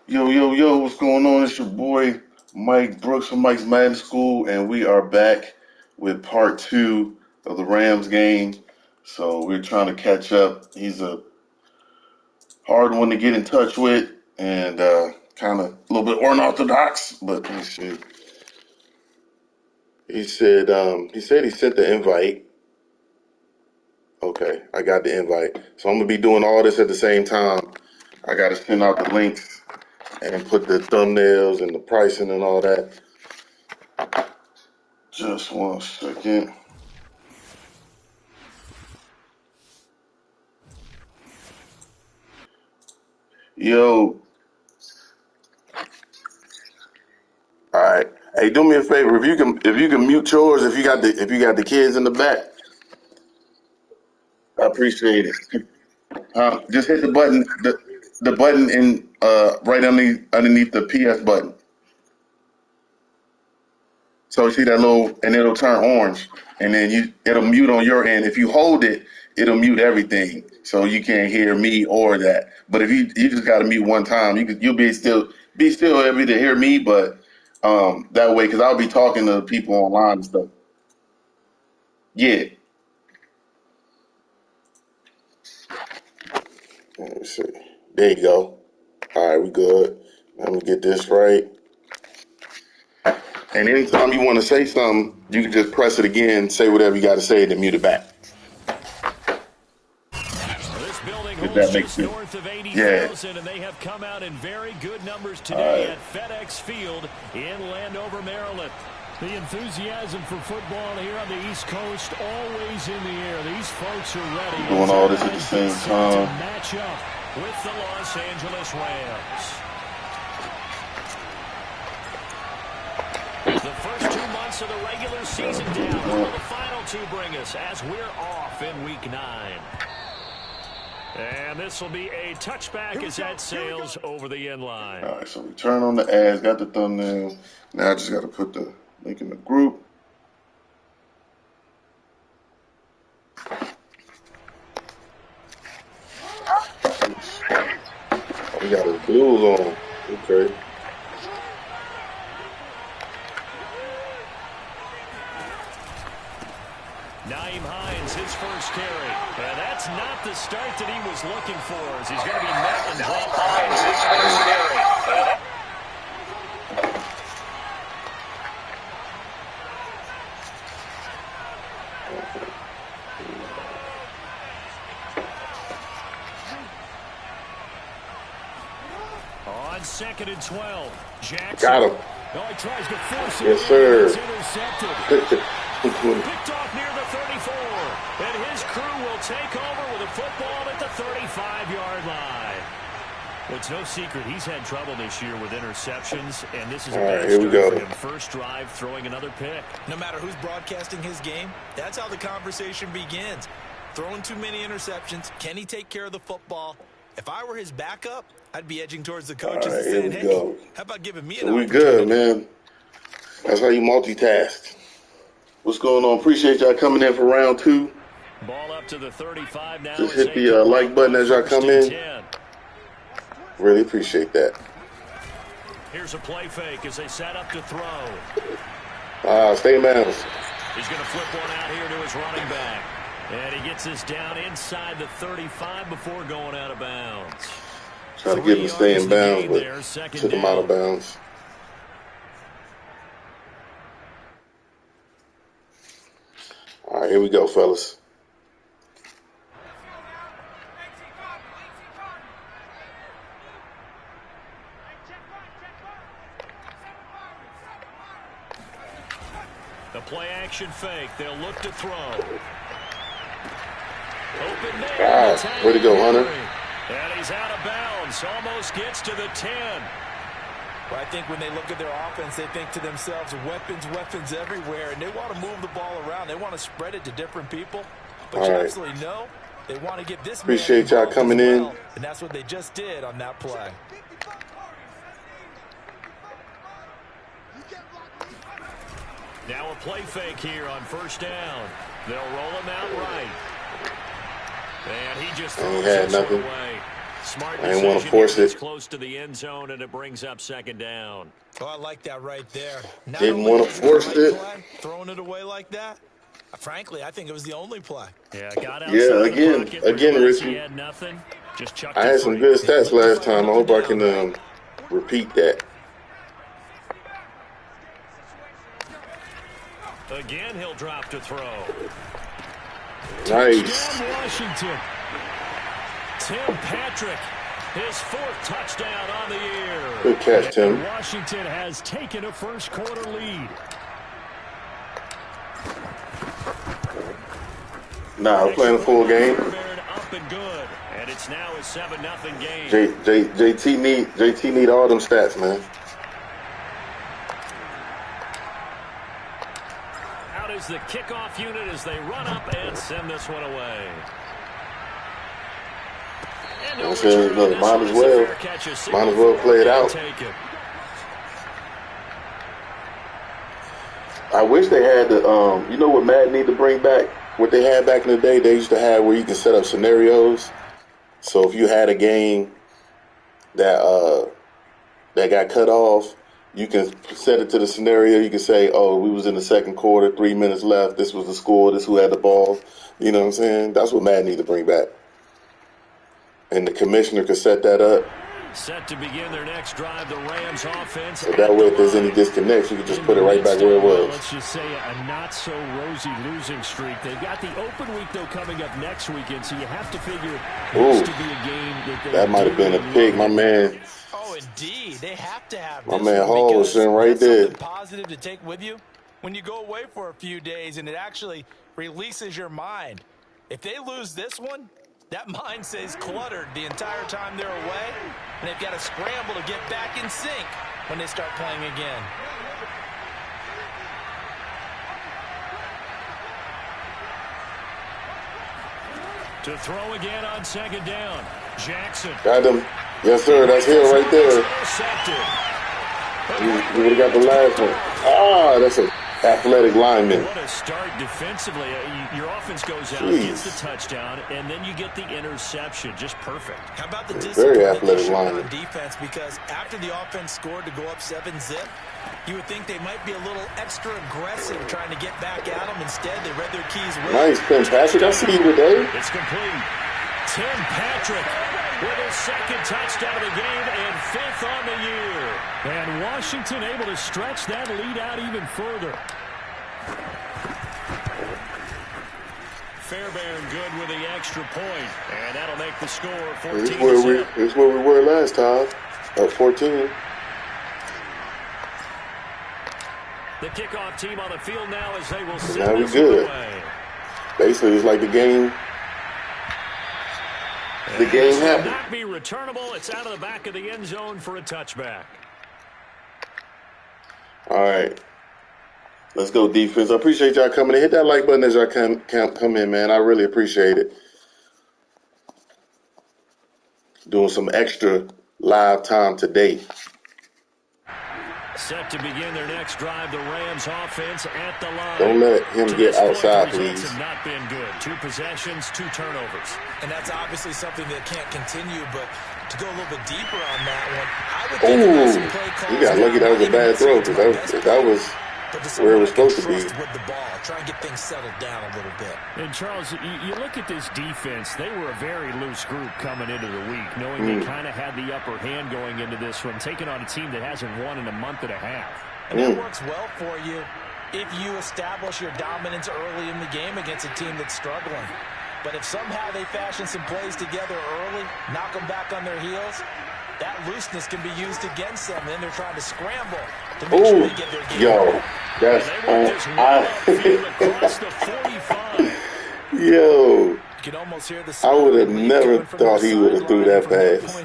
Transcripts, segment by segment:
Yo, yo, yo, what's going on? It's your boy Mike Brooks from Mike's Madden School, and we are back with part two of the Rams game. So we're trying to catch up. He's a hard one to get in touch with and kind of a little bit unorthodox, but let me see. He said he sent the invite. Okay, I got the invite. So I'm gonna be doing all this at the same time. I gotta send out the links and put the thumbnails and the pricing and all that. Just 1 second. Yo, all right. Hey, do me a favor. If you can mute yours, if you got the kids in the back, I appreciate it. Just hit the button, the button in right underneath the PS button. So you see that little, and it'll turn orange, and then it'll mute on your end. If you hold it, it'll mute everything, so you can't hear me or that. But if you just got to mute one time, you'll be still able to hear me, but that way, because I'll be talking to people online and stuff. Yeah. Let me see. There you go. All right, we good. Let me get this right. And anytime you want to say something, you can just press it again, say whatever you got to say, then mute it back. This building If holds that makes just sense. north of Yeah. 80,000, and they have come out in very good numbers All today right. at FedEx Field in Landover, Maryland. The enthusiasm for football here on the East Coast always in the air. These folks are ready. We're doing all this at the As same get set to time. match up with the Los Angeles Rams. The first 2 months of the regular season down. What will the final two bring us as we're off in Week 9? And this will be a touchback as that sails over the end line. All right, so we turn on the ads, got the thumbnail. Now I just got to put the link in the group. We got his blues on. Okay. Naeem Hines, his first carry. And that's not the start that he was looking for, as he's going to be met and dropped behind his first carry. On 2nd and 12, Jackson. Got him. Oh, he tries to force it. Yes, sir. It's intercepted. Picked off near the 34. And his crew will take over with a football at the 35-yard line. Well, it's no secret he's had trouble this year with interceptions, and this is a bad here we start go. for him. First drive, throwing another pick. No matter who's broadcasting his game, that's how the conversation begins. Throwing too many interceptions. Can he take care of the football? If I were his backup, I'd be edging towards the coaches All right, and here saying, we hey, go. how about giving me So an we opportunity? good, man. That's how you multitask. What's going on? Appreciate y'all coming in for round two. Ball up to the 35 now. Just As hit they the come like up button on as y'all 1st come and in. 10. Really appreciate that. Here's a play fake as they set up to throw. Stay in bounds. He's going to flip one out here to his running back. And he gets this down inside the 35 before going out of bounds. Try to get him to stay in bounds, but there, second took him out of down. bounds. All right, here we go, fellas. The play action fake. They'll look to throw. Open there. Way to go, Hunter. And he's out of bounds. Almost gets to the 10. Well, I think when they look at their offense, they think to themselves, weapons everywhere, and they want to move the ball around. They want to spread it to different people. But All you right. absolutely know they want to get this Appreciate man y'all coming as in. well, and that's what they just did on that play. Now a play fake here on first down. They'll roll him out right. And he just throws had this one nothing. away. Smart I didn't want to decision force here. It's it. close to the end zone, and it brings up second down. Oh, I like that right there. Not Didn't only want to was it the force right it. play, throwing it away like that, frankly, I think it was the only play. Yeah, got Yeah, outside the pocket, again, realized he Richie. had nothing, just chucked I it had some free. good Yeah, stats looking to last find time. I another hope I down, can right? repeat that. Again, he'll drop to throw. Nice. Touchdown, Washington. Tim Patrick, his 4th touchdown on the year. Good catch, Tim. And Washington has taken a first-quarter lead. Nah, we're playing a full game. Up and good. And it's now a 7-0 game. JT need all them stats, man. Out is the kickoff unit as they run up and send this one away. And no return on this might one. as It's a well. fair catch, a Might single as well for play it and out. take it. I wish they had the you know what Madden need to bring back? What they had back in the day, they used to have where you can set up scenarios. So if you had a game that got cut off, you can set it to the scenario. You can say, oh, we was in the second quarter, 3 minutes left. This was the score. This who had the ball. You know what I'm saying? That's what Madden need to bring back. And the commissioner could set that up. Set to begin their next drive, the Rams offense. So that way, if there's any disconnects, you can just put it right back where it was. Let's just say a not-so-rosy losing streak. They've got the open week, though, coming up next weekend, so you have to figure it has to be a game that might have been a pick. My man. Oh, indeed. They have to have My this man one Hall was sitting right that's there. something positive to take with you when you go away for a few days, and it actually releases your mind. If they lose this one, that mind stays cluttered the entire time they're away, and they've got to scramble to get back in sync when they start playing again. To throw again on second down. Jackson. Got him. Yes, sir. That's Hill right there. You would have got the last one. Ah, that's an athletic lineman. What a start defensively. Your offense goes out, gets the touchdown, and then you get the interception. Just perfect. How about the discipline Very that they athletic showed lineman. on defense? Because after the offense scored to go up 7-zip, you would think they might be a little extra aggressive trying to get back at them. Instead, they read their keys well. Nice, Tim Patrick. I see you today. It's complete. Tim Patrick with his 2nd touchdown of the game and 5th on the year. And Washington able to stretch that lead out even further. Fairbairn good with the extra point, and that'll make the score 14-7. This is where we were last time, at 14. The kickoff team on the field now as they will send Now we this good. away. Basically, it's like the game. The game This will happened. not be returnable. It's out of the back of the end zone for a touchback. All right. Let's go, defense. I appreciate y'all coming in. Hit that like button as y'all come in, man. I really appreciate it. Doing some extra live time today. Set to begin their next drive, the Rams offense at the line. Don't let him get outside, the please. results have not been good. 2 possessions, 2 turnovers. And that's obviously something that can't continue, but to go a little bit deeper on that one, I would think about some play calls. You got lucky that was a bad throw because that was where it was supposed to be. With the ball, try and get things settled down a little bit. And Charles, you look at this defense, they were a very loose group coming into the week, knowing they kind of had the upper hand going into this one, taking on a team that hasn't won in a month and a half. And that works well for you if you establish your dominance early in the game against a team that's struggling. But if somehow they fashion some plays together early, knock them back on their heels, that looseness can be used against them. Then they're trying to scramble to make sure they get their game. Yo, that's across the 45. Yo. You can almost hear the I would have never thought he would have threw that fast.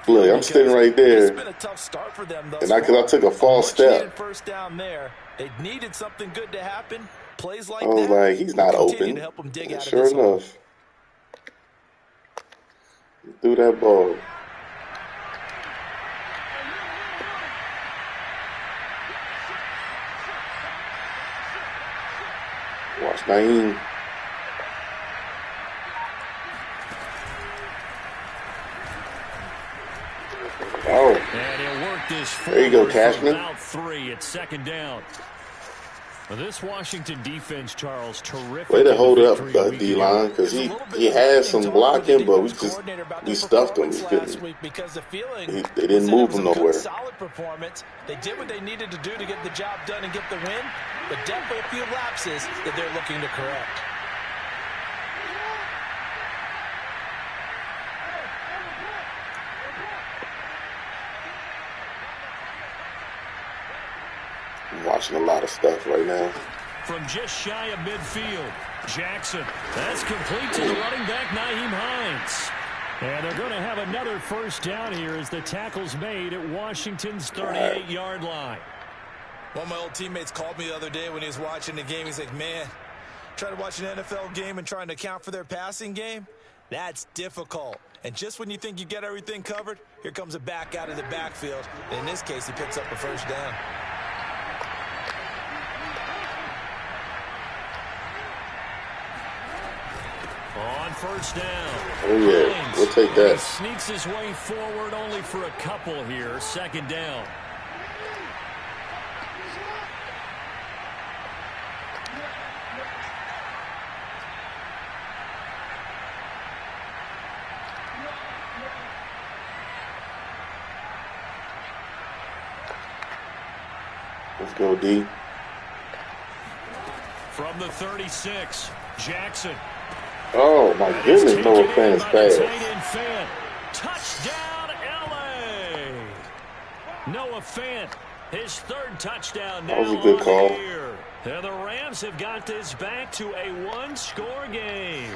Look, I'm sitting right there, been a tough start for them and I took a false step. First down there, they needed something good to happen. Plays like I was that, like, he's not open. And sure enough, he threw that ball. Watch Naeem. Oh. And he'll work this There you go, forward for Cashman. about 3 at second down. Well, this Washington defense, Charles, terrific. Way to in hold the up, victory a week D-line, ago. because There's a he little bit of had debating some talk with the blocking, but defensive coordinator about we their stuffed him. performance We last couldn't. week because the feeling They was didn't that it move was him a good, nowhere. solid performance. They did what they needed to do to get the job done and get the win, but definitely a few lapses that they're looking to correct. I'm watching a lot of stuff right now. From just shy of midfield, Jackson. That's complete to the running back, Nyheim Hines. And they're going to have another first down here as the tackle's made at Washington's 38-yard line. One of my old teammates called me the other day when he was watching the game. He's like, man, trying to watch an NFL game and trying to account for their passing game, that's difficult. And just when you think you get everything covered, here comes a back out of the backfield. And in this case, he picks up a first down. On first down. Oh, yeah. Hines. We'll take He that. sneaks his way forward only for a couple here. Second down. Let's go, D. From the 36, Jackson. Oh, my And it's goodness, no taken in offense by the tight pass. end Fant. Touchdown, L.A. Noah Fant, his third touchdown now That was a good on call. the year. And the Rams have got this back to a one-score game.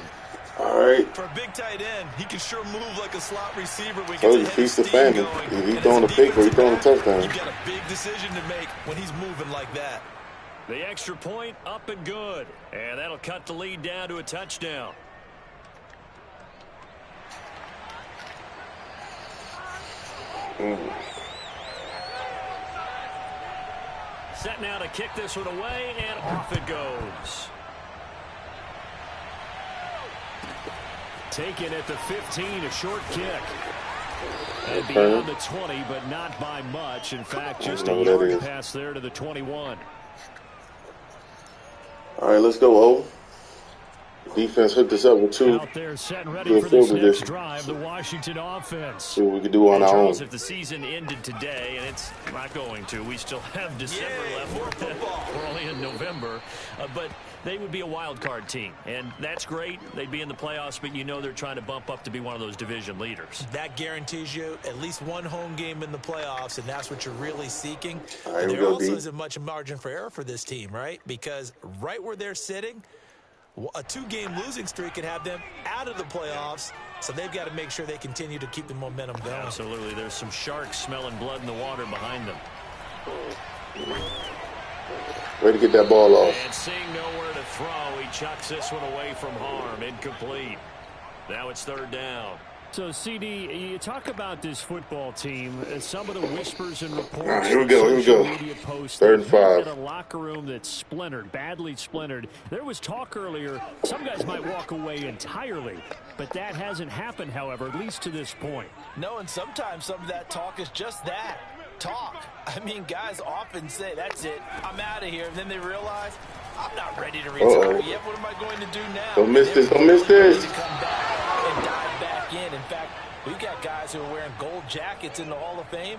All right. For a big tight end, he can sure move like a slot receiver when he Told you, gets ahead of feast the steam famine. going. He And throwing as a pick or he defensive throwing a back, touchdown. you've got a big decision to make when he's moving like that. The extra point up and good. And that'll cut the lead down to a touchdown. Set now to kick this one away, and off it goes. Taken at the 15, a short kick. And beyond the 20, but not by much. In fact, just a yard pass there to the 21. All right, let's go, O. Defense hooked us up with two. Out there set and ready Good for this field next position. drive, the Washington offense. See what we can do on our own. Charles, if the season ended today, and it's not going to, we still have December left. We're only in November. But they would be a wild card team, and that's great. They'd be in the playoffs, but you know they're trying to bump up to be one of those division leaders. That guarantees you at least one home game in the playoffs, and that's what you're really seeking. All right, And here there we go, also D. isn't much margin for error for this team, right? Because right where they're sitting, a two-game losing streak could have them out of the playoffs, so they've got to make sure they continue to keep the momentum going. Absolutely. There's some sharks smelling blood in the water behind them. Way to get that ball off. And seeing nowhere to throw, he chucks this one away from harm. Incomplete. Now it's third down. So, CD, you talk about this football team, some of the whispers and reports. Here we go, social media posts, Third and 5. At a locker room that's splintered, badly splintered. There was talk earlier, some guys might walk away entirely, but that hasn't happened, however, at least to this point. No, and sometimes some of that talk is just that, talk. I mean, guys often say, that's it, I'm out of here, and then they realize, I'm not ready to retire yet. What am I going to do now? Don't miss this, don't miss Ready this. to come back and dive back in. In fact, we've got guys who are wearing gold jackets in the Hall of Fame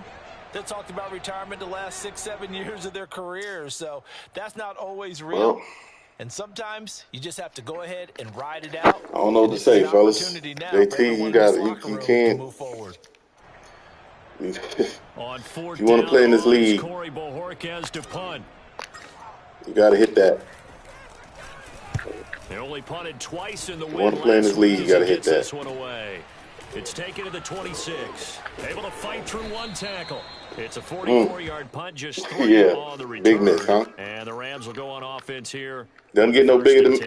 that talked about retirement the last 6-7 years of their careers. So that's not always real. Well, And sometimes you just have to go ahead and ride it out. I don't know what to say, fellas. JT, you got it. You can't. Move forward. On fourth If you want to play in this down, league, Corey Bojorquez to punt. you got to hit that. They only punted twice in the win. You want to play in this league, you got to hit that. This one away. It's taken to the 26. Able to fight through one tackle. It's a 44-yard punt, just 3 Yeah, on the return. big miss, huh? And the Rams will go on offense here. Doesn't get no bigger miss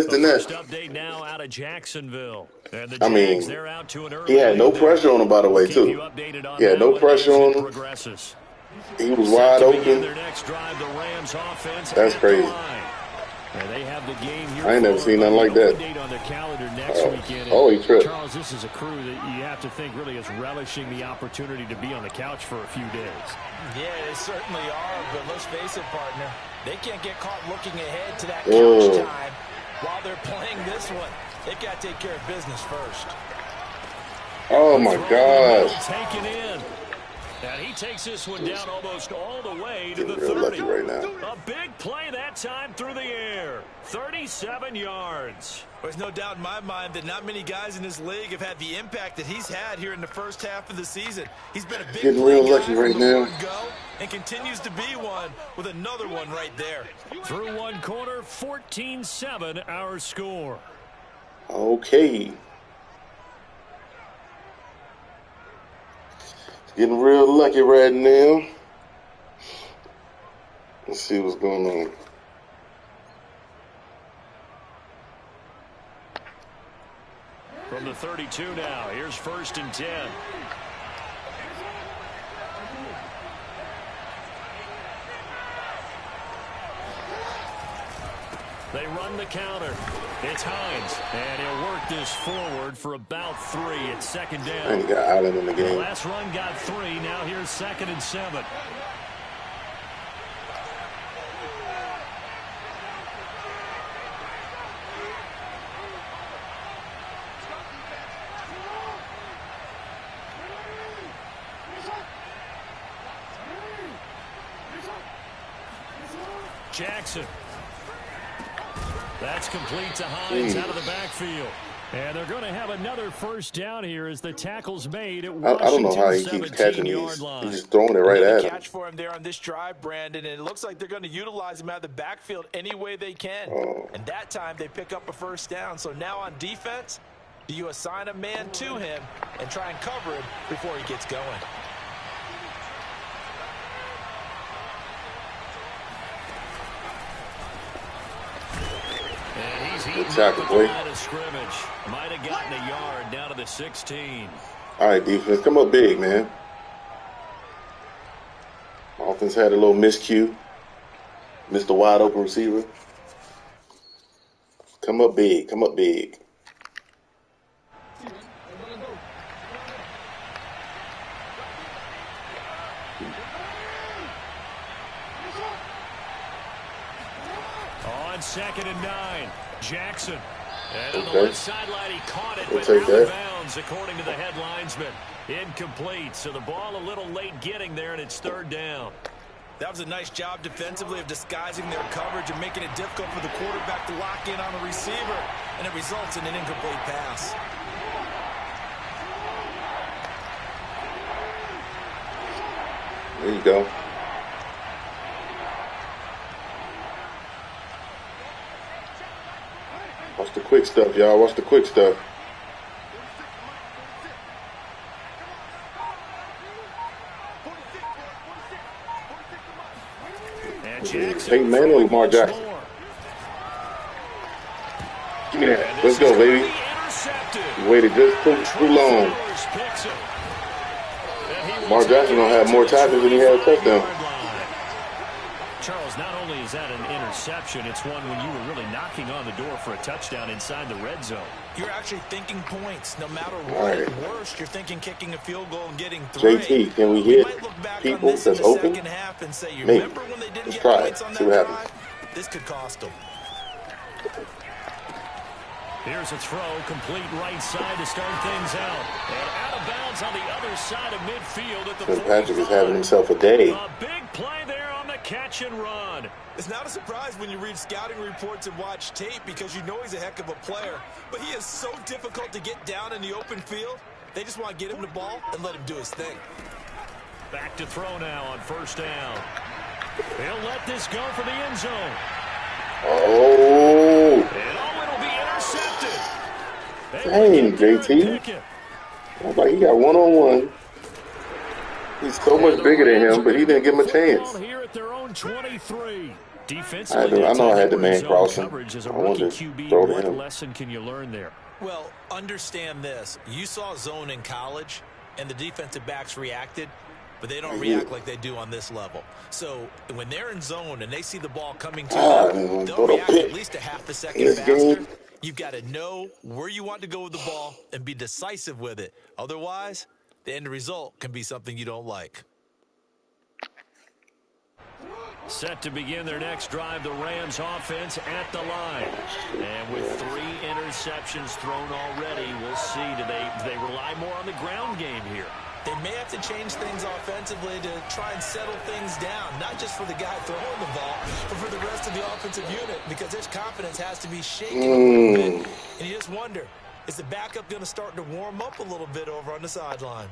than First that. update now out of Jacksonville. And the I mean, Jags, they're out to an early he had no lead. pressure on him, by the way, Keep you too. updated on He had that no one pressure as on it him. progresses. He was Set wide to begin open. their next drive, the Rams offense That's at crazy. the line. And they have the game here. I ain't never seen nothing like that. On their calendar next weekend. Oh, he tripped. Charles, this is a crew that you have to think really is relishing the opportunity to be on the couch for a few days. Yeah, they certainly are, but let's face it, partner. They can't get caught looking ahead to that couch time while they're playing this one. They've got to take care of business first. Oh, my gosh. Taken in. And he takes this one down almost all the way to the 30. Lucky right now. A big play that time through the air. 37 yards. There's no doubt in my mind that not many guys in this league have had the impact that he's had here in the first half of the season. He's been a big getting real lucky right now. And continues to be one with another one right there. Through one quarter, 14-7 our score. Okay. Getting real lucky right now. Let's see what's going on. From the 32 now, here's 1st and 10. They run the counter. It's Hines, and he'll work this forward for about 3 at 2nd down. And he got Allen in the game. The last run got 3. Now here's 2nd and 7. Jackson. That's complete to Hines out of the backfield. And they're going to have another 1st down here as the tackle's made at Washington's I don't know how he keeps catching these. He's just throwing it right at him. Catch for him there on this drive, Brandon, and it looks like they're going to utilize him out of the backfield any way they can. And that time they pick up a 1st down. So now on defense, do you assign a man to him and try and cover him before he gets going? Good tackle, boy. Might have gotten a yard down to the 16. All right, defense, come up big, man. Offense had a little miscue. Missed a wide open receiver. Come up big. Come up big. On 2nd and 9. Jackson. And on the left sideline, he caught it, but out of bounds, according to the head linesman. Incomplete, so the ball a little late getting there, and it's 3rd down. That was a nice job defensively of disguising their coverage and making it difficult for the quarterback to lock in on the receiver, and it results in an incomplete pass. There you go. Watch the quick stuff, y'all. Watch the quick stuff. Peyton Manning or Lamar Jackson? Give me that. Let's go, baby. You waited just too long. Lamar Jackson don't have more tackles than he had a touchdown. Charles, not only is that an interception, it's one when you were really knocking on the door for a touchdown inside the red zone. You're actually thinking points. No matter what, at worst, you're thinking kicking a field goal and getting 3. JT, can we hit people that's open? Maybe. Let's try it. See what happens. This could cost them. Here's a throw, complete right side to start things out. And out of bounds on the other side of midfield at the 45. Patrick is having himself a day. A big play there on the catch and run. It's not a surprise when you read scouting reports and watch tape because you know he's a heck of a player. But he is so difficult to get down in the open field. They just want to get him the ball and let him do his thing. Back to throw now on 1st down. He'll let this go for the end zone. Oh. And it'll be intercepted. Dang, JT. Looks like he got one-on-one. He's so much bigger than him, but he didn't give him a chance. Here at their own 23. I know I had the man crossing. I wanted to throw to him. What lesson can you learn there? Well, understand this. You saw zone in college, and the defensive backs reacted. but they don't react like they do on this level. So when they're in zone and they see the ball coming to them, they'll react at least a half a second faster. You've got to know where you want to go with the ball and be decisive with it. Otherwise, the end result can be something you don't like. Set to begin their next drive, the Rams offense at the line. And with 3 interceptions thrown already, we'll see. Do they rely more on the ground game here? They may have to change things offensively to try and settle things down, not just for the guy throwing the ball, but for the rest of the offensive unit, because his confidence has to be shaken a little bit. And you just wonder, is the backup going to start to warm up a little bit over on the sideline?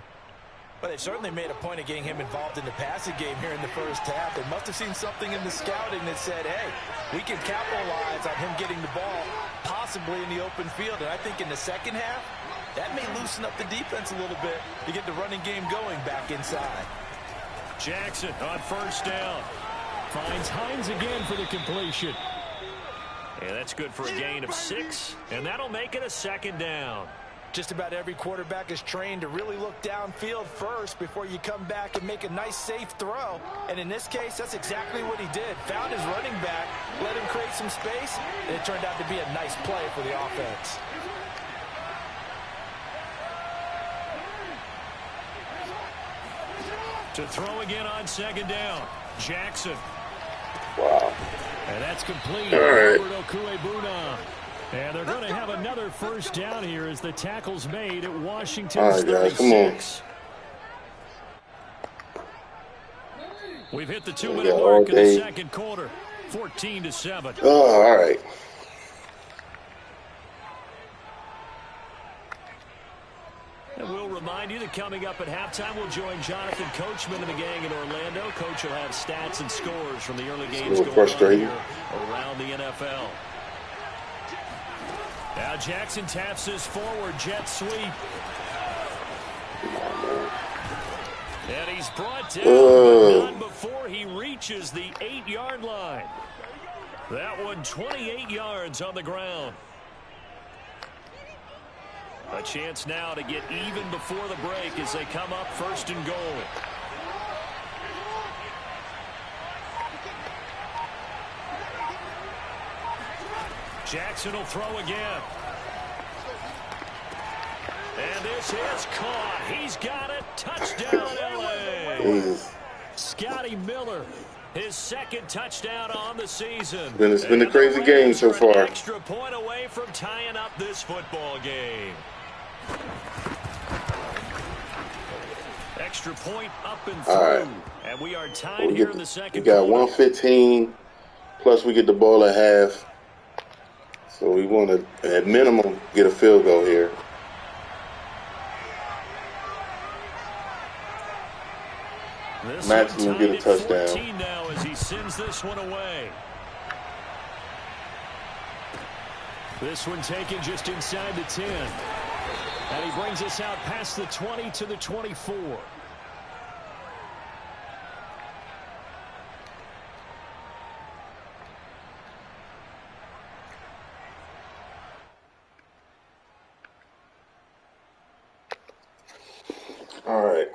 But they've certainly made a point of getting him involved in the passing game here in the first half. They must have seen something in the scouting that said, hey, we can capitalize on him getting the ball possibly in the open field. And I think in the second half, that may loosen up the defense a little bit to get the running game going back inside. Jackson on first down. Finds Hines again for the completion. And that's good for a gain of 6, and that'll make it a second down. Just about every quarterback is trained to really look downfield first before you come back and make a nice, safe throw. And in this case, that's exactly what he did. Found his running back, let him create some space, and it turned out to be a nice play for the offense. To throw again on second down, Jackson. Wow. And that's complete. All right. And they're going to have another first down here as the tackle's made at Washington's all right, guys, 36. We've hit the 2-minute mark in the second quarter. 14-7. Oh, all right. And we'll remind you that coming up at halftime, we'll join Jonathan Coachman and the gang in Orlando. Coach will have stats and scores from the early games going on here around the NFL. Now Jackson taps his forward jet sweep. And he's brought down, but not before he reaches the 8-yard line. That one 28 yards on the ground. A chance now to get even before the break as they come up first and goal. Jackson will throw again. And this is caught. He's got it. Touchdown, L.A. Scotty Miller, his second touchdown on the season. It's been a crazy game so far. Extra point away from tying up this football game. Extra point up and through. Right. And we are tied here in the second. We got 115, plus we get the ball at half. So we want to, at minimum, get a field goal here. Maximum get a touchdown. Now as he sends this one away. This one taken just inside the 10. And he brings us out past the 20 to the 24. All right.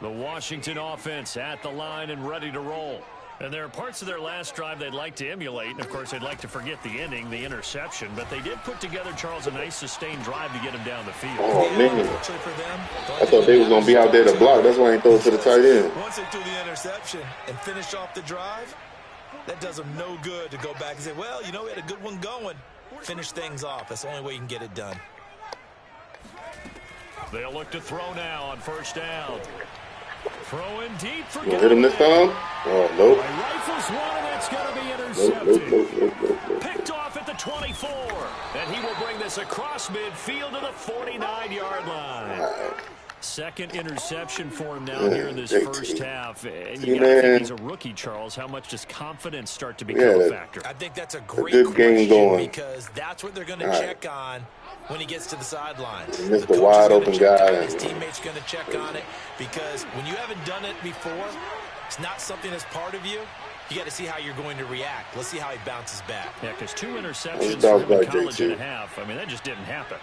The Washington offense at the line and ready to roll. And there are parts of their last drive they'd like to emulate. And, of course, they'd like to forget the ending, the interception. But they did put together, Charles, a nice sustained drive to get him down the field. Oh, man. I thought they was going to be out there to block. That's why he threw it to the tight end. Once they threw the interception and finished off the drive, that does them no good to go back and say, well, you know, we had a good one going. Finish things off. That's the only way you can get it done. They'll look to throw now on first down. Throwing deep for hit him this time? Oh, nope. Rifles one, and it's going to be intercepted. Nope. Picked off at the 24. And he will bring this across midfield to the 49-yard line. Second interception for him now here in this first half. And you got to think he's a rookie, Charles. How much does confidence start to become a factor? I think that's a great question because that's what they're going to check on when he gets to the sidelines. Missed the wide open guy. His teammate's going to check on it because when you haven't done it before, it's not something that's part of you. You got to see how you're going to react. Let's see how he bounces back. Yeah, because 2 interceptions for him in college and a half. I mean, that just didn't happen.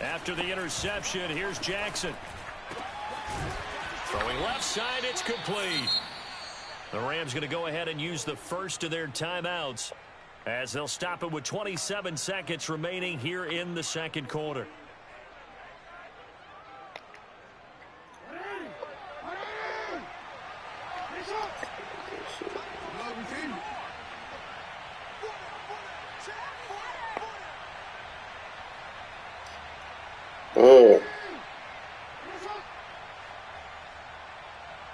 After the interception, here's Jackson. Throwing left side, it's complete. The Rams going to go ahead and use the first of their timeouts as they'll stop it with 27 seconds remaining here in the second quarter. Oh,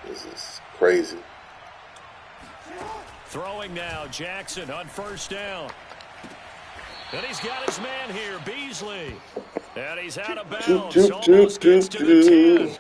this is crazy. Throwing now, Jackson on first down. And he's got his man here, Beasley. And he's out of bounds, almost gets to the 10.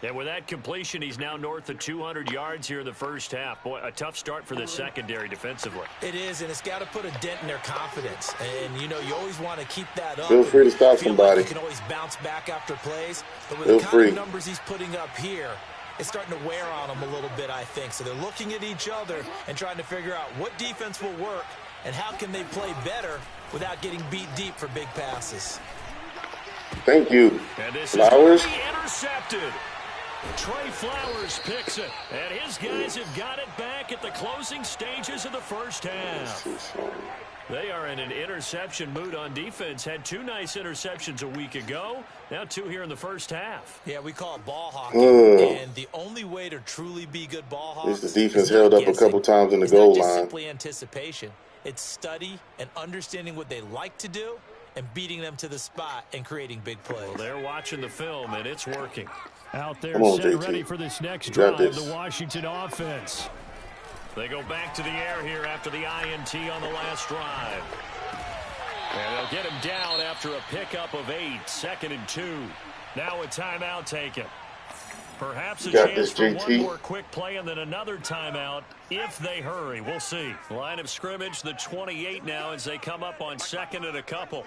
And with that completion, he's now north of 200 yards here in the first half. Boy, a tough start for the secondary defensively. It is, and it's got to put a dent in their confidence. And, you know, you always want to keep that up. Feel free to stop somebody. Like you can always bounce back after plays. But with the kind of numbers he's putting up here, it's starting to wear on them a little bit, I think. So they're looking at each other and trying to figure out what defense will work and how can they play better without getting beat deep for big passes. Thank you. And this Flowers. Is intercepted. Trey Flowers picks it, and his guys have got it back at the closing stages of the first half. They are in an interception mood on defense. Had 2 nice interceptions a week ago. Now 2 here in the first half. Yeah, we call it ball hawking. And the only way to truly be good ball hawks the defense held up a couple times in the goal line. It's not just simply anticipation. It's study and understanding what they like to do and beating them to the spot and creating big plays. Well, they're watching the film, and it's working. Out there, on, set JT. ready for this next drive, the Washington offense. They go back to the air here after the INT on the last drive. And they'll get him down after a pickup of 8, 2nd and 2. Now a timeout taken. Perhaps a chance for one more quick play and then another timeout if they hurry. We'll see. Line of scrimmage, the 28 now as they come up on 2nd and a couple.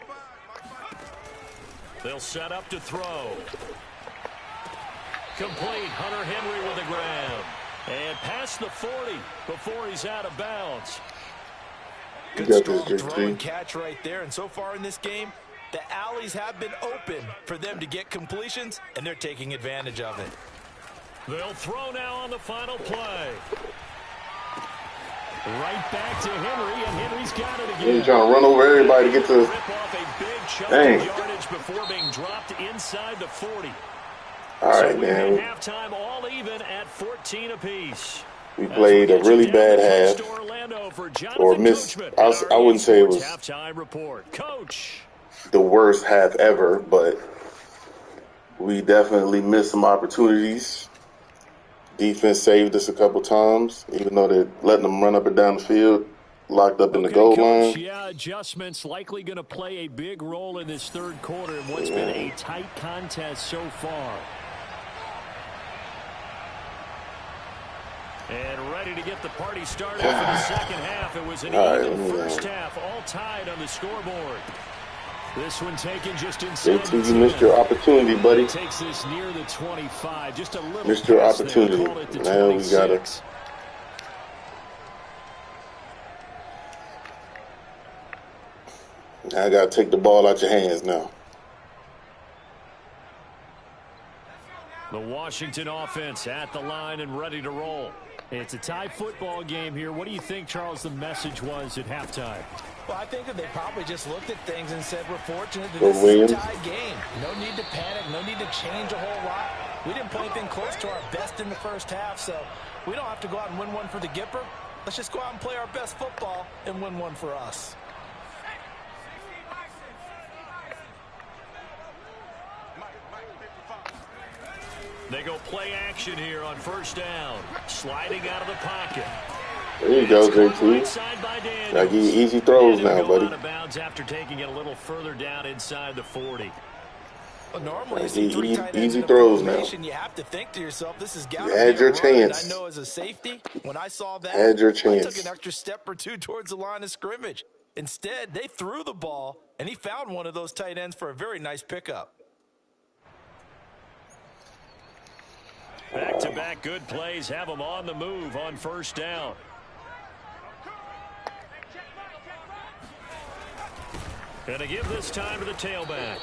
They'll set up to throw. Complete. Hunter Henry with a grab. And past the 40 before he's out of bounds. Good strong throw and catch right there. And so far in this game, the alleys have been open for them to get completions, and they're taking advantage of it. They'll throw now on the final play. Right back to Henry, and Henry's got it again. He's trying to run over everybody to get to. Rip off a big chunk of yardage before being dropped inside the 40. All right, man. Halftime all even at 14 apiece. We played a really bad half, or missed. I wouldn't say it was halftime report. Coach, the worst half ever, but we definitely missed some opportunities. Defense saved us a couple times, even though they're letting them run up and down the field, locked up in the goal line. Yeah, adjustments likely going to play a big role in this third quarter in what's been a tight contest so far. And ready to get the party started for the second half. It was an even first half, all tied on the scoreboard. This one taken just inside. JT, you missed your opportunity, buddy. Takes this near the 25. Just a little missed your opportunity. Now we gotta. I gotta take the ball out your hands now. The Washington offense at the line and ready to roll. It's a tie football game here. What do you think, Charles, the message was at halftime? Well, I think that they probably just looked at things and said, we're fortunate that this is a tie game. No need to panic. No need to change a whole lot. We didn't play anything close to our best in the first half, so we don't have to go out and win one for the Gipper. Let's just go out and play our best football and win one for us. They go play action here on first down. Sliding out of the pocket. There you go, JT. I give you easy throws now, buddy. Out of bounds after taking it a little further down inside the 40. Well, normally, easy throws now. You have to think to yourself, this is got to be your chance. I know as a safety, when I saw that, had your chance. I took an extra step or two towards the line of scrimmage. Instead, they threw the ball, and he found one of those tight ends for a very nice pickup. Back-to-back good plays have them on the move on first down. And to give this time to the tailback.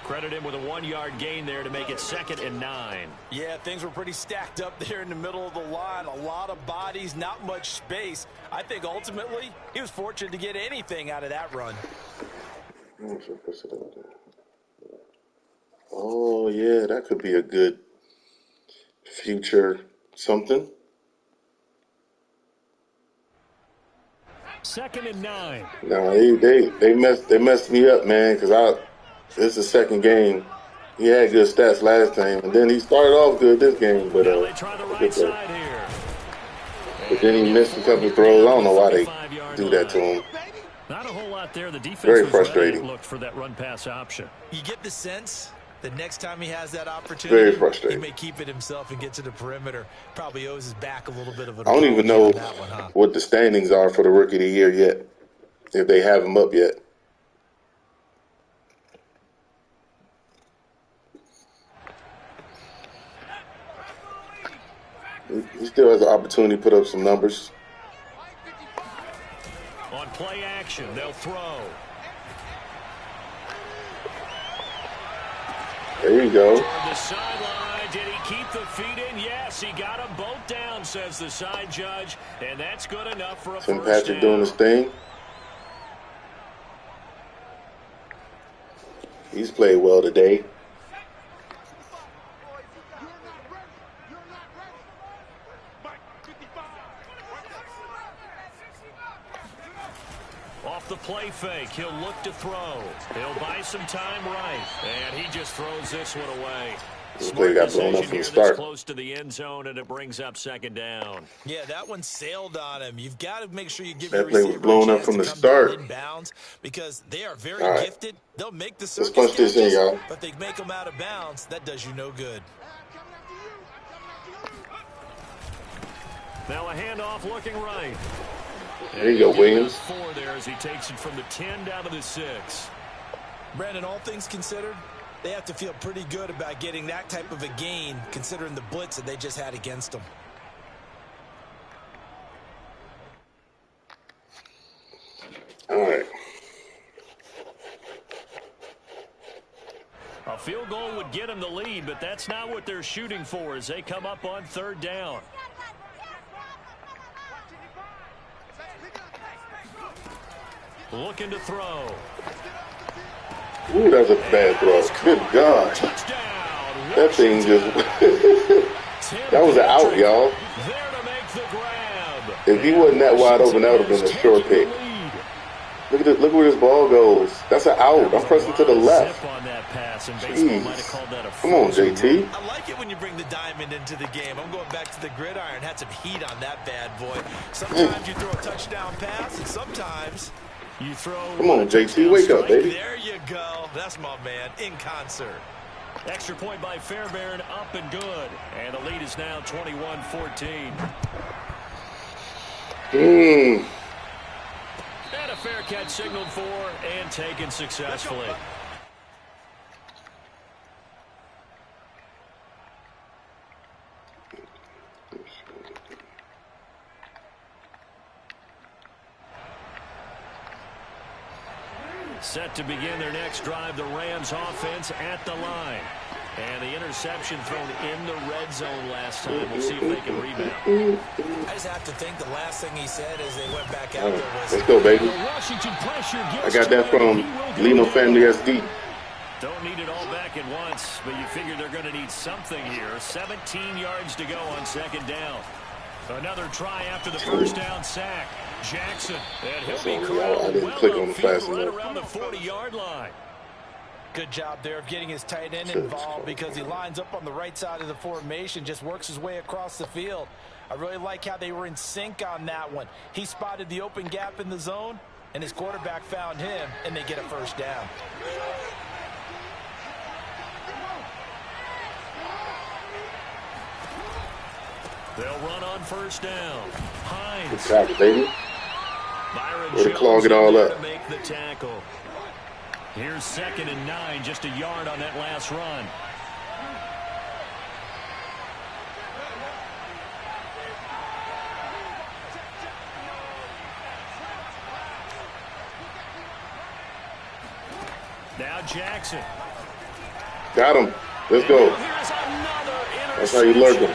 Credit him with a 1-yard gain there to make it 2nd and 9. Yeah, things were pretty stacked up there in the middle of the line. A lot of bodies, not much space. I think ultimately he was fortunate to get anything out of that run. Oh, yeah, that could be a good future something. 2nd and 9. No, they messed me up, man, because this is the second game. He had good stats last time, and then he started off good this game, but Now they try the right side here. But then he missed a couple of throws. I don't know why they do that to him. Not a whole lot there. The defense Very was frustrating. looked for that run pass option. You get the sense that next time he has that opportunity, Very frustrating. he may keep it himself and get to the perimeter. Probably owes his back a little bit of an I don't even know apology on that one, huh? what the standings are for the Rookie of the Year yet, if they have him up yet. He still has an opportunity to put up some numbers. On play action, they'll throw. There you go. Toward the sideline. Did he keep the feet in? Yes, he got them both down, says the side judge. And that's good enough for a Tim first Patrick down. doing his thing. He's played well today. Off the play fake, he'll look to throw. He'll buy some time right. And he just throws this one away. This play got blown up from the start. Close to the end zone, and it brings up 2nd down. Yeah, that one sailed on him. You've got to make sure you give That your play was receiver blown a up chance from to the come start. down inbounds because they are very All right. gifted. They'll make the Let's circus punch this in, catches, y'all. but they make them out of bounds. That does you no good. Now a handoff looking right. There you go, Williams. 4 there as he takes it from the 10 down to the 6. Brandon, all things considered, they have to feel pretty good about getting that type of a gain considering the blitz that they just had against them. All right. A field goal would get them the lead, but that's not what they're shooting for as they come up on 3rd down. Looking to throw. Ooh, that was a bad throw. Good God. Touchdown. That thing just... that was an out, y'all. There to make the grab. If he wasn't that wide open, that would have been a short pick. Look at this, look where this ball goes. That's an out. I'm pressing to the left. On that pass, and baseball might have called that a Come on, JT. I like it when you bring the diamond into the game. I'm going back to the gridiron. Had some heat on that bad boy. Sometimes you throw a touchdown pass, and sometimes you throw... Come on, JT, wake up, baby. There you go. That's my man, in concert. Extra point by Fairbairn, up and good. And the lead is now 21-14. And a fair catch signaled for and taken successfully. Set to begin their next drive, the Rams offense at the line. And the interception thrown in the red zone last time. We'll see if they can rebound. I just have to think the last thing he said as they went back out there was... Let's go, baby. Washington pressure I got that from Lino Family SD. Don't need it all back at once, but you figure they're going to need something here. 17 yards to go on 2nd down. Another try after the first down sack. Jackson, and he'll be corralled. I didn't click on the fast right enough. around the 40-yard line. Good job there of getting his tight end involved because he lines up on the right side of the formation, just works his way across the field. I really like how they were in sync on that one. He spotted the open gap in the zone, and his quarterback found him, and they get a first down. They'll run on first down. Hines. Good tackle, baby. Byron Way to clog it all up. to make the tackle. Here's 2nd and 9, just a yard on that last run. Now Jackson. Got him. Let's go. That's how you lurk him.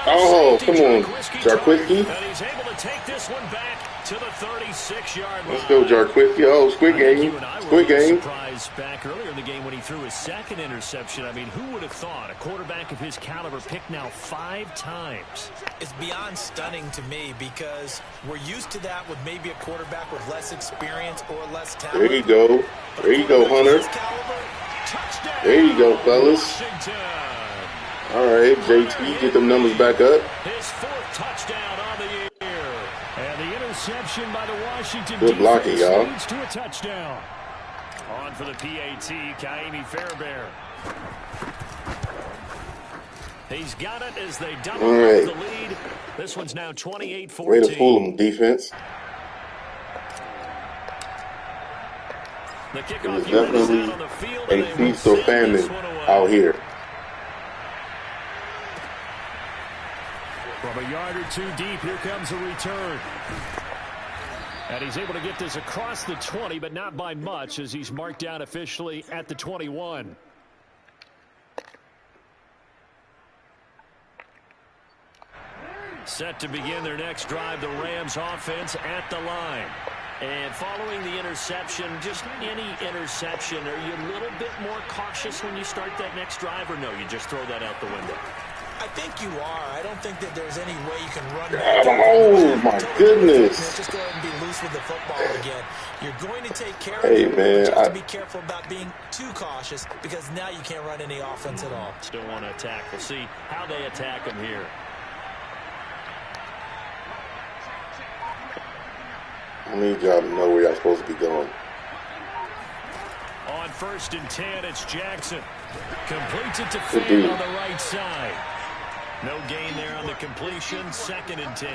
Oh, come on, Jarquiski. And he's able to take this one back to the 36-yard line. Let's go, Jarquiski. Oh, Squid Game. Squid Game. Surprised back earlier in the game when he threw his second interception. I mean, who would have thought a quarterback of his caliber picked now 5 times? It's beyond stunning to me because we're used to that with maybe a quarterback with less experience or less talent. There you go. There you go, Hunter. There you go, fellas. All right, JT, get them numbers back up. His 4th touchdown on the year. And the interception by the Washington good blocking, y'all. leads to a touchdown. On for the PAT, Kaimi Fairbairn. He's got it as they double right. the lead. This one's now 28-14. Way to fool them, defense. The it was definitely a feast or famine out here. From a yard or 2 deep, here comes a return. And he's able to get this across the 20, but not by much, as he's marked down officially at the 21. Set to begin their next drive, the Rams offense at the line. And following the interception, just any interception, are you a little bit more cautious when you start that next drive, or no, you just throw that out the window? I think you are. I don't think that there's any way you can run. Oh, my goodness. Just go ahead and be loose with the football again. You're going to take care of it, but man, you have to be careful about being too cautious because now you can't run any offense at all. Still want to attack. We'll see how they attack him here. I need y'all to know where y'all supposed to be going. On 1st and 10, it's Jackson. Completes it to Finn on the right side. No gain there on the completion. 2nd and 10.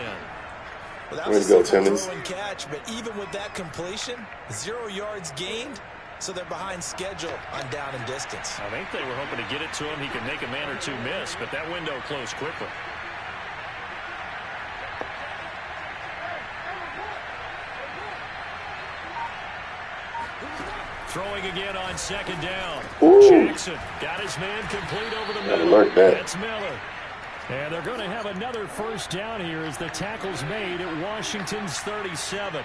Well, that was a throw and catch, but even with that completion, 0 yards gained, so they're behind schedule on down and distance. I think they were hoping to get it to him. He could make a man or 2 miss, but that window closed quickly. Throwing again on 2nd down. Ooh. Jackson got his man complete over the middle. That's Miller. And they're going to have another 1st down here as the tackle's made at Washington's 37.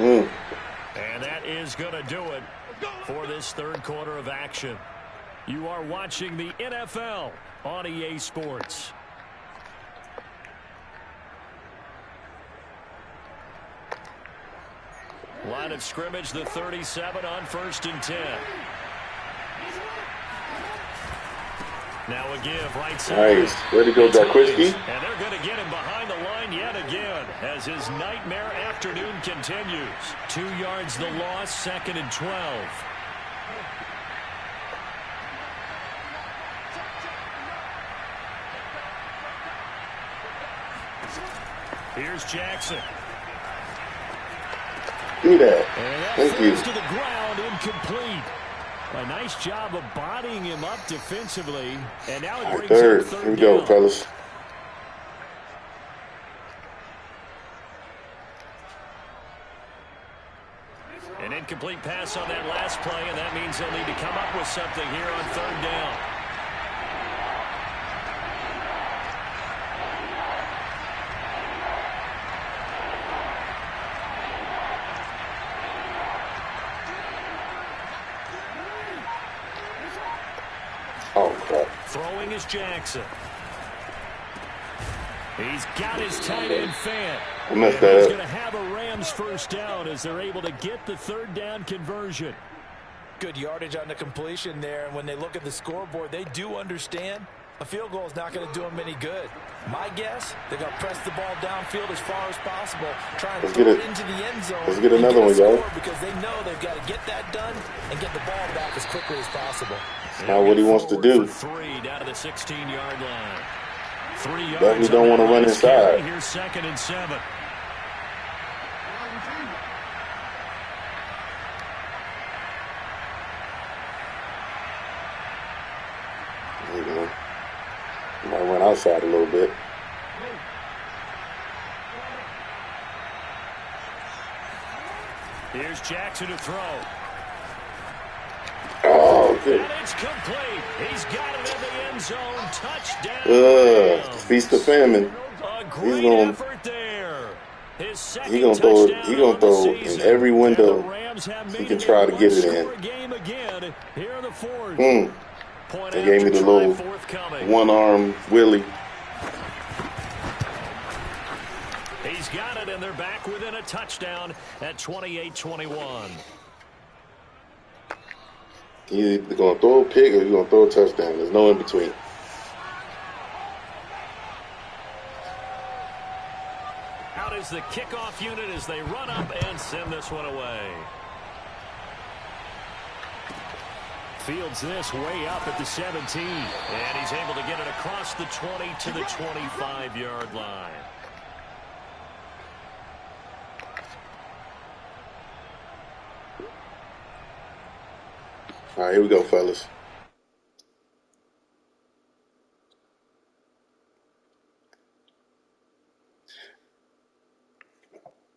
And that is going to do it for this 3rd quarter of action. You are watching the NFL on EA Sports. Line of scrimmage, the 37 on 1st and 10. Now a give right side. Nice. Way to go, Jarquiski. And they're going to get him behind the line yet again as his nightmare afternoon continues. 2 yards the loss, 2nd and 12. Here's Jackson. Do that. Thank you. To the ground, incomplete. A nice job of bodying him up defensively. And now it brings up 3rd Here we go, fellas. An incomplete pass on that last play, and that means they'll need to come up with something here on 3rd down. Oh, crap. Throwing is Jackson. He's got his tight end Fant. I messed that up. He's going to have a Rams 1st down as they're able to get the 3rd down conversion. Good yardage on the completion there. And when they look at the scoreboard, they do understand a field goal is not going to do them any good. My guess, they're going to press the ball downfield as far as possible, try and throw it into the end zone. Let's get another one, y'all. Because they know they've got to get that done and get the ball back as quickly as possible. That's not what he wants to do. 3 down to the 16-yard line. 3 yards. Definitely don't want to run inside. Here's 2nd and 7. Might run outside a little bit. Here's Jackson to throw. Oh, good. And it's complete. He's got it in the end zone. Touchdown. Feast of famine. A great effort there. His second He gonna throw touchdown in every window he can try to get it in. Game again here in the fourth. They gave me the little one-arm Willie. He's got it, and they're back within a touchdown at 28-21. He's either going to throw a pick or he's going to throw a touchdown. There's no in between. Out is the kickoff unit as they run up and send this one away. Fields this way up at the 17. And he's able to get it across the 20 to the 25-yard line. All right, here we go, fellas.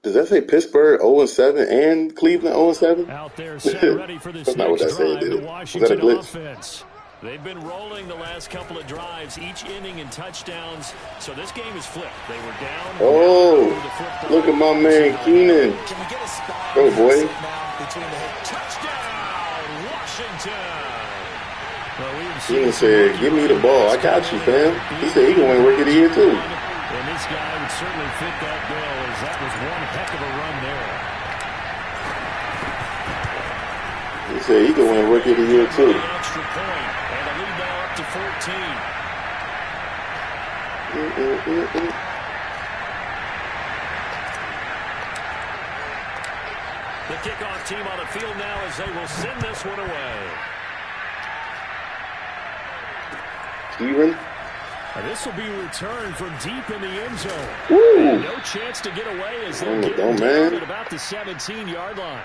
Does that say Pittsburgh 0-7 and Cleveland 0-7? Out there, set ready for this That's not what that said, did it? Was that a glitch? Offense. They've been rolling the last couple of drives, each inning in touchdowns. So this game is flipped. They were down. Oh, look at my man Keenan. Go, boy. Touchdown, Washington. Keenan said, give me the ball. I got you, fam. He said he can win Rookie of the Year, too. And this guy would certainly fit that bill, as that was one heck of a run there. He said he can win Rookie of the Year, too. Extra point, and the lead now up to 14. The kickoff team on the field now as they will send this one away. Steven? This will be returned from deep in the end zone. Woo. No chance to get away as they get down at about the 17-yard line.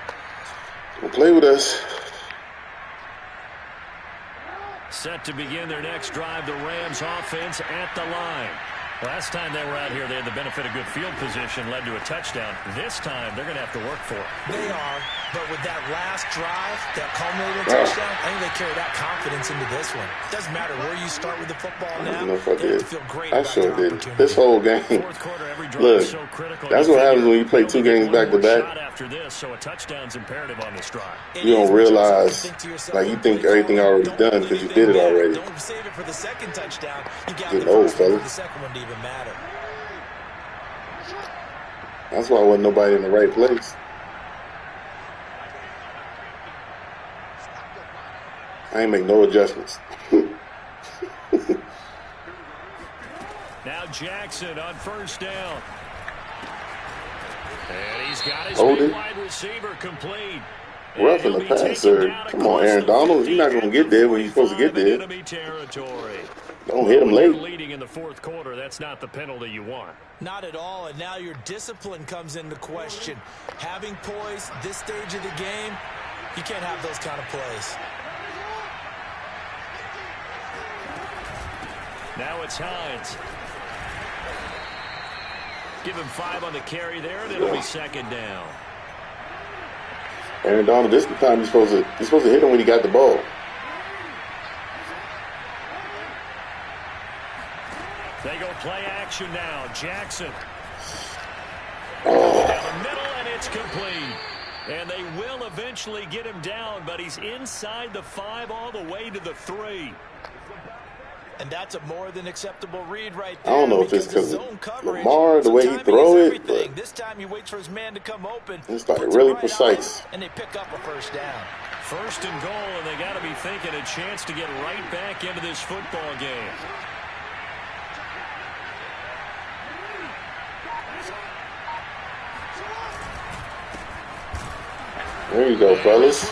Don't play with us. Set to begin their next drive, the Rams offense at the line. Last time they were out here, they had the benefit of good field position, led to a touchdown. This time, they're going to have to work for it. They are, but with that last drive, that culminating touchdown, I think they carry that confidence into this one. Doesn't matter where you start with the football now. I don't know if I they have did. to feel great I about sure their did. This whole game. Look, that's what happens when you play two games back to back. After this, so a touchdown's imperative on this drive. You don't realize, like, you think everything already done because you did it already. Don't save it for the second touchdown. You got Getting the old, first one fella. for the second one to even matter. That's why wasn't nobody in the right place. I ain't make no adjustments. Now Jackson on first down. And he's got his big wide receiver complete. Rough in the pass, sir. Come on, Aaron Donald. You're not going to get there when you're supposed to get there. Don't hit him late. Leading in the fourth quarter, that's not the penalty you want. Not at all, and now your discipline comes into question. Having poise this stage of the game, you can't have those kind of plays. Now it's Hines. Give him 5 on the carry there, and it'll be second down. Aaron Donald, this is the time you're supposed to hit him when he got the ball. They go play action now. Jackson. Oh. Down the middle, and it's complete. And they will eventually get him down, but he's inside the 5 all the way to the 3. And that's a more than acceptable read right there. I don't know if it's because of Lamar, the way he throw it, but this time he waits for his man to come open. It's like really precise. And they pick up a first down. First and goal, and they got to be thinking a chance to get right back into this football game. There you go, fellas.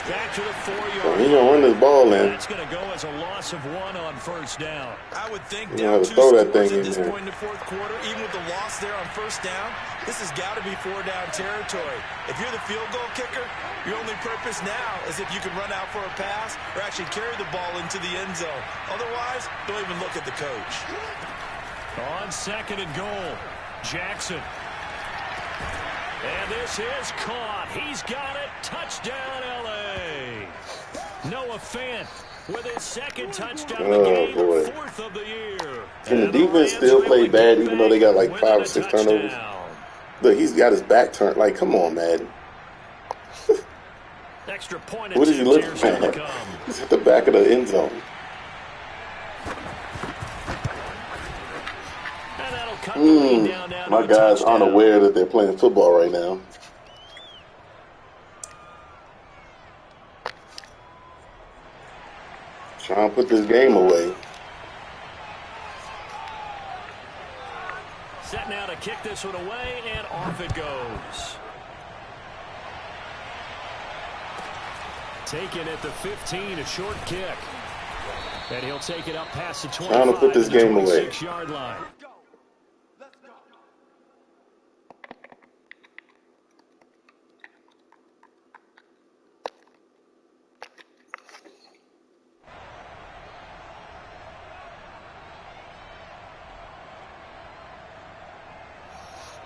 Back to the 4-yard So he gonna run this ball in. That's going to go as a loss of 1 on first down. I would think You down have to 2 throw that scores thing at in this there. point in the fourth quarter, even with the loss there on first down, this has got to be 4-down territory. If you're the field goal kicker, your only purpose now is if you can run out for a pass or actually carry the ball into the end zone. Otherwise, don't even look at the coach. On second and goal, Jackson. And this is caught. He's got it. Touchdown, L.A. Noah Fant with his second touchdown of the game, boy. fourth of the year. Can the defense still play bad even though they got like 5 or 6 turnovers? Look, he's got his back turned. Like, come on, Madden. Extra point. What is he looking at? He's at the back of the end zone. My guys aren't aware that they're playing football right now. Trying to put this game away. Set now to kick this one away, and off it goes. Taken at the 15, a short kick. And he'll take it up past the 25. Trying to put this game away. 26-yard line.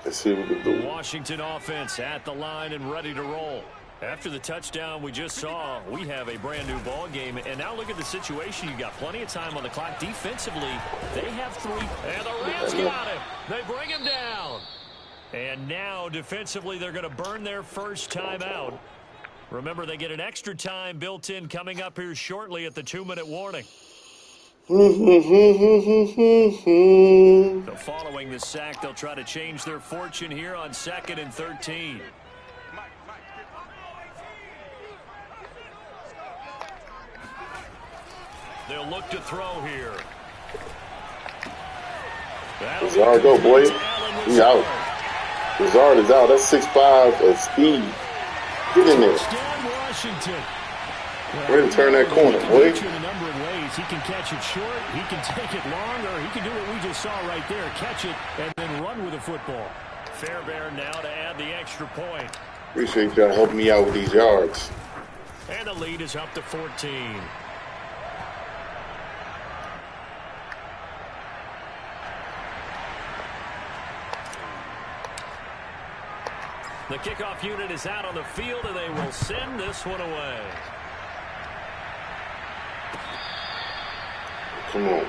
Let's see what we can do. The Washington offense at the line and ready to roll. After the touchdown we just saw, we have a brand new ball game. And now look at the situation. You got plenty of time on the clock. Defensively, they have 3. And the Rams got him. They bring him down. And now defensively, they're going to burn their first time out. Remember, they get an extra time built in coming up here shortly at the 2-minute warning. So following the sack, they'll try to change their fortune here on 2nd and 13. They'll look to throw here. Lazard, go, boy. He's out. Lazard is out. That's 6'5" of speed. Get in there. Washington. Ready to turn that corner, boy. In a number of ways. He can catch it short, he can take it long, or he can do what we just saw right there, catch it and then run with the football. Fairbairn now to add the extra point. Appreciate y'all helping me out with these yards. And the lead is up to 14. The kickoff unit is out on the field, and they will send this one away. Come on.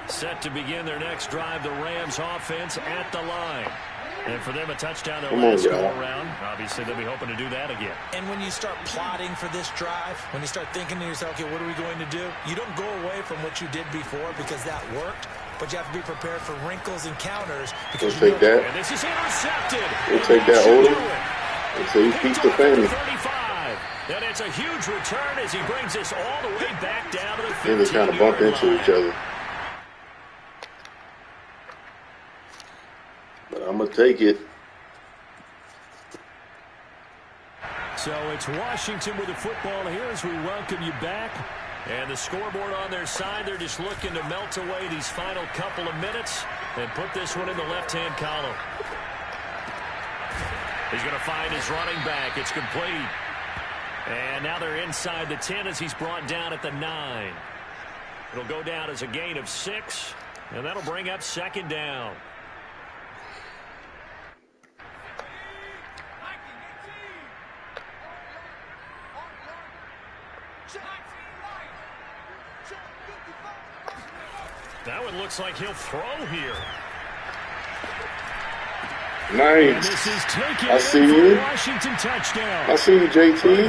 Set to begin their next drive, the Rams offense at the line. And for them, a touchdown their Come on, last go y'all. around. Obviously, they'll be hoping to do that again. And when you start plotting for this drive, when you start thinking to yourself, okay, what are we going to do? You don't go away from what you did before because that worked, but you have to be prepared for wrinkles and counters. Because We'll take that. And this is intercepted. We'll take that, Odom. Until he keeps the family. 35. And it's a huge return as he brings us all the way back down to the 15. They kind of bump into each other. But I'm going to take it. So it's Washington with the football here as we welcome you back. And the scoreboard on their side, they're just looking to melt away these final couple of minutes and put this one in the left-hand column. He's going to find his running back. It's complete. And now they're inside the 10 as he's brought down at the 9. It'll go down as a gain of 6, and that'll bring up 2nd down. That one looks like he'll throw here. Nice. I see you. Washington touchdown. I see you, JT.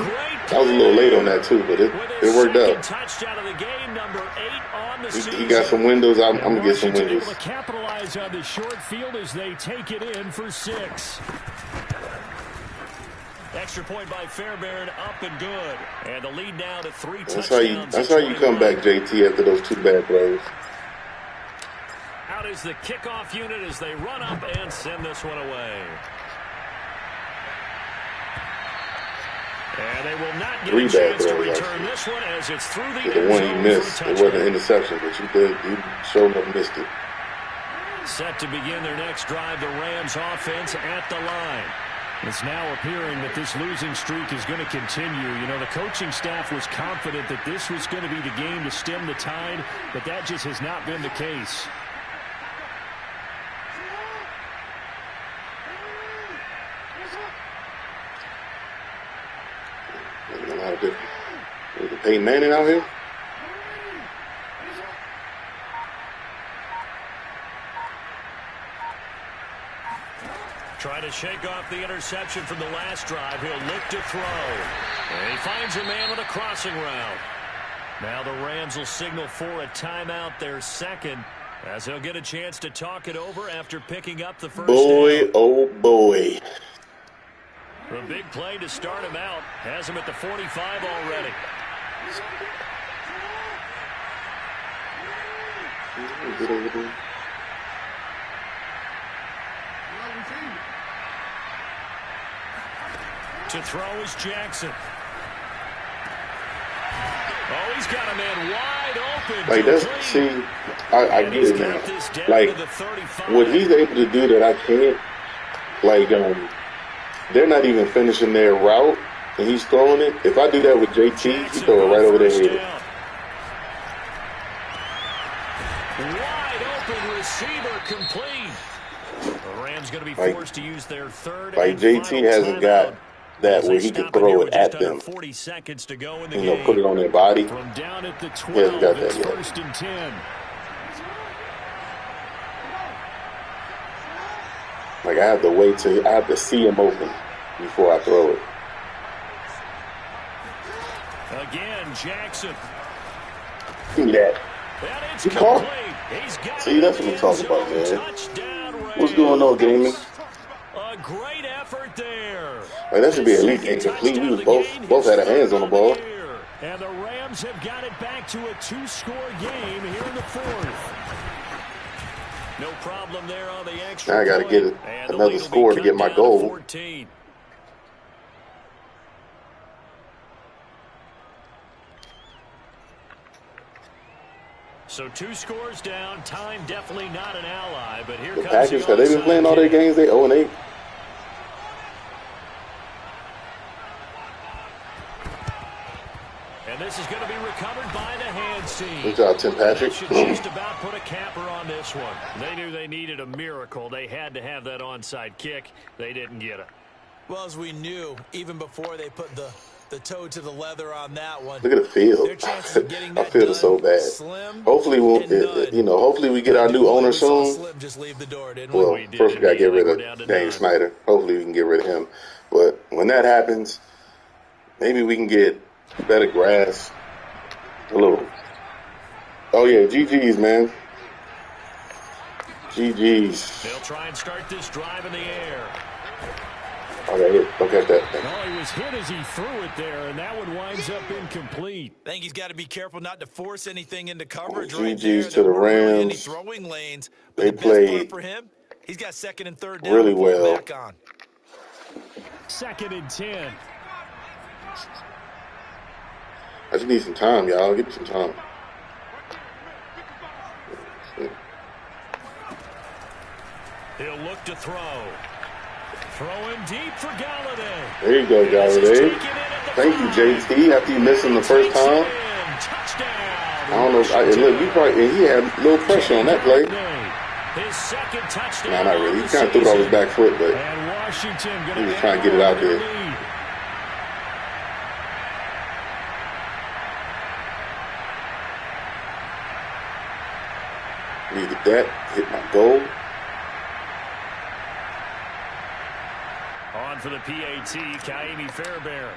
I was a little late on that, too, but it worked out. Touchdown of the game, number 8 on the season. He got some windows. I'm going to get some windows. Able to capitalize on the short field as they take it in for 6. Extra point by Fairbairn, up and good. And the lead now to 3 touchdowns. That's how you come back, JT, after those 2 bad throws. Out is the kickoff unit as they run up and send this one away. And they will not get a chance to return this one as it's through the end zone. The one he missed, it wasn't an interception, but you showed up missed it. Set to begin their next drive, the Rams offense at the line. It's now appearing that this losing streak is going to continue. You know, the coaching staff was confident that this was going to be the game to stem the tide, but that just has not been the case. Is it Peyton Manning out here? Trying to shake off the interception from the last drive. He'll look to throw. And he finds a man on a crossing route. Now the Rams will signal for a timeout, their second, as he'll get a chance to talk it over after picking up the first down. Oh boy. The big play to start him out has him at the 45 already. To throw is Jackson. Oh, he's got a man wide open. Like, that's, see, I get it now. Like, what he's able to do that I can't, like, they're not even finishing their route, and he's throwing it. If I do that with JT, he throw it right over their head. Wide open receiver complete. The Rams going to be forced to use their third. Like, JT hasn't got that where he can throw it at them. 40 seconds to go in the game. Put it on their body. From down at the 12, he hasn't got that it's yet. 1st and 10. Like, I have to see him open before I throw it. Again, Jackson. See that? He caught. See, that's what I'm talking about, man. What's going on, Damon? A great effort there. Like, that should be at least incomplete. We both had our hands on the ball. And the Rams have got it back to a 2-score game here in the 4th. No problem there on the extra. Now I got to get another score to get my goal. 14. So 2 scores down. Time definitely not an ally, but here comes the Packers. Have they been playing all their games? They 0-8. And this is going to be recovered by the hands team. Good job, Tim Patrick. Should just about put a capper on this one. They knew they needed a miracle. They had to have that onside kick. They didn't get it. Well, as we knew, even before they put the toe to the leather on that one. Look at the field. I feel so bad. Hopefully, hopefully we get our new owner soon. Slim just leave the door, didn't well, we? first we got to get rid of Dane Snyder. Hopefully we can get rid of him. But when that happens, maybe we can get better grass. A little. Oh, yeah, GG's, man. GG's. They'll try and start this drive in the air. Oh, yeah, don't catch that. Oh, he was hit as he threw it there, and that one winds up incomplete. I think he's got to be careful not to force anything into coverage. GG's to the Rams. Any throwing lanes. But they the best played part for him, he's got 2nd and 3rd down really well. Back on. 2nd and 10. I just need some time, y'all. Give me some time. He'll look to throw. Throwing deep for Galladay. There you go, Galladay. Thank you, JT. After you missed him the first time. I don't know. He had a little pressure on that play. His 2nd touchdown. No, not really. He kind of threw it off his back foot, but he was trying to get it out there. Needed that. Hit my goal. On for the PAT, Kaimi Fairbairn.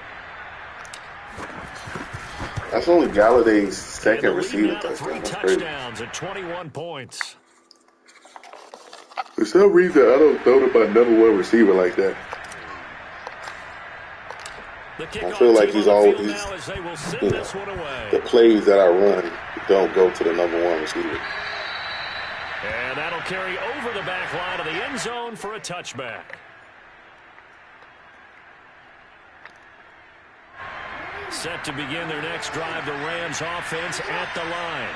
That's only Galladay's 2nd receiving touchdown. 3 touchdowns at 21 points. For some reason, I don't throw to my #1 receiver like that. I feel like the plays that I run don't go to the #1 receiver. And that'll carry over the back line of the end zone for a touchback. Set to begin their next drive, the Rams offense at the line.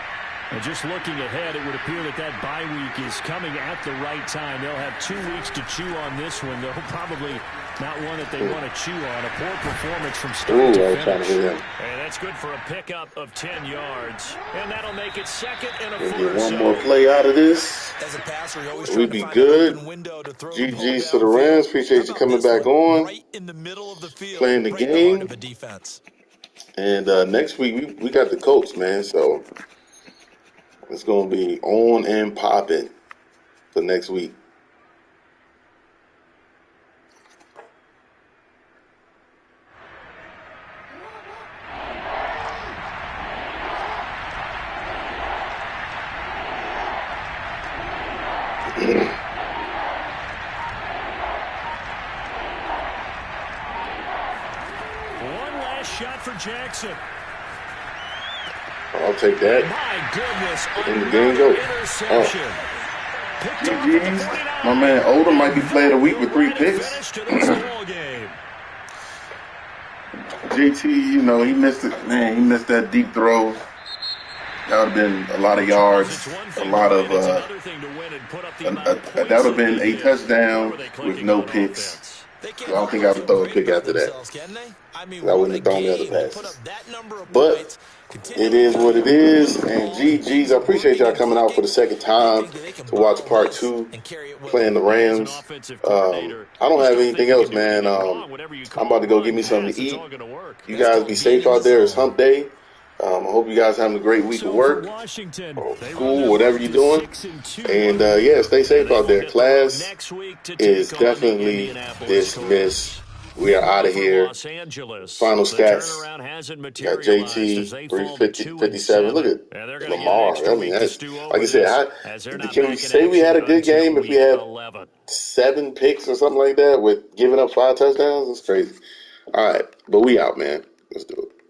And just looking ahead, it would appear that bye week is coming at the right time. They'll have 2 weeks to chew on this one. They'll probably Not one that they want to chew on. A poor performance from start to I was trying to finish. hit him. And that's good for a pickup of 10 yards. And that'll make it second and a We'll foot get or one so. more play out of this. As a passer, you're always We trying to be find good. an open window to throw the ball GG's to the downfield. Rams. Appreciate you coming back on. Right in the middle of the field, Playing the right in the heart game. of a defense. And next week, we got the Colts, man. So it's going to be on and popping for next week. One last shot for Jackson. I'll take that. My goodness, And the game goes. interception. Picked off at the GG's. 49. My man Odom might be player of the week with 3 picks. Finish to this ball game. JT, you know, he missed it. Man, he missed that deep throw. That would have been a lot of yards, a lot of. That would have been a touchdown with no picks. So I don't think I would throw a pick after that. I wouldn't have thrown the other passes. But it is what it is. And GG's, I appreciate y'all coming out for the second time to watch part 2, playing the Rams. I don't have anything else, man. I'm about to go get me something to eat. You guys be safe out there. It's hump day. I hope you guys having a great week of work or school, whatever you're doing. And, stay safe out there. Class is definitely dismissed. We are out of here. Final stats. Got JT, 357. Look at Lamar. I mean, that's, like I said, can we say we had a good game if we had 7 picks or something like that with giving up 5 touchdowns? That's crazy. All right, but we out, man. Let's do it.